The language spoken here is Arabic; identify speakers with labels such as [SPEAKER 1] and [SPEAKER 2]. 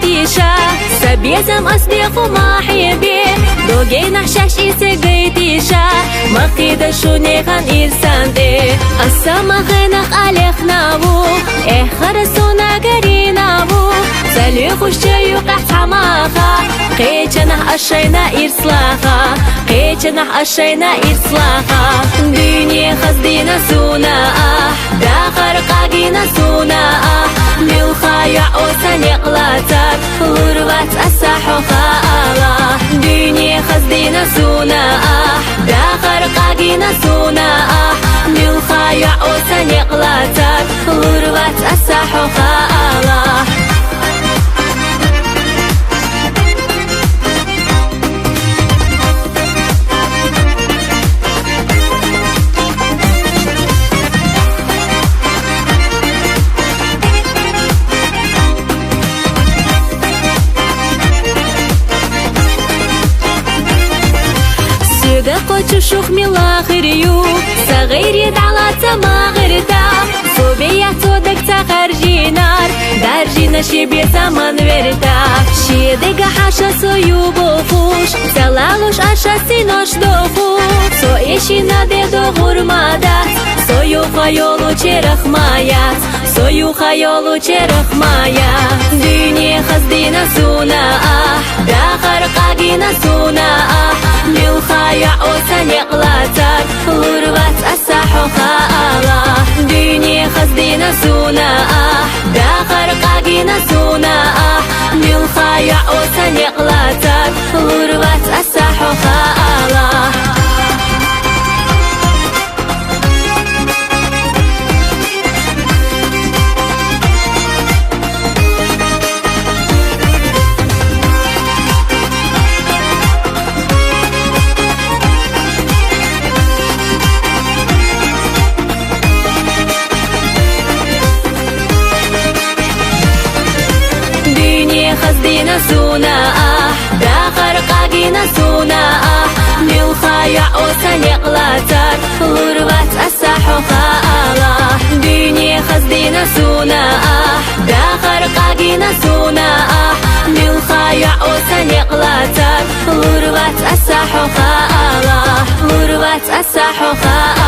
[SPEAKER 1] قيتيشا سبيزم أصدق وما حيبي دوغي نحشاش إسقيتيشا مقيدة شوني خان إرسان دي السما خنق عليك نابو خرسونا قرينابو سليخ الشيوق حماخا قيتنا أشينا إرسلاخا قيتنا أشينا إرسلاخا ديني خزدينا سونا داخر قاقينا سونا للخايع وسنقلاتك غربات أساحو خالا ديني خزدينا سونا داخر قاقينا سونا للخايع وسنقلاتك غربات أساحو خالا قوت شوخ ملاخريو صغير على تماغرتا صوبيا تودك تخرجي نار دارجينا شبي زمان ورتا شيدك حاشا سويو بوفوش سلالوش اشا سينوش دوفوش سو ايشينا ديدو غرمادات سويو خيولو چرخ مايات سويو خيولو چرخ مايات ديني خزدينا سونا داخر قاقينا سونا للخايع وسنقلاتك غربات أساحو خالا ديني خزدينا سونا داخر قاقينا سونا للخايع وسنقلاتك غربات أساحو خالا خزدينا سونا داخر قاقينا سونا للخايع وسنقلاتك غربات أساحو خالا ديني خزدينا سونا داخر قاقينا سونا للخايع وسنقلاتك غربات أساحو خالا غربات أساحو خالا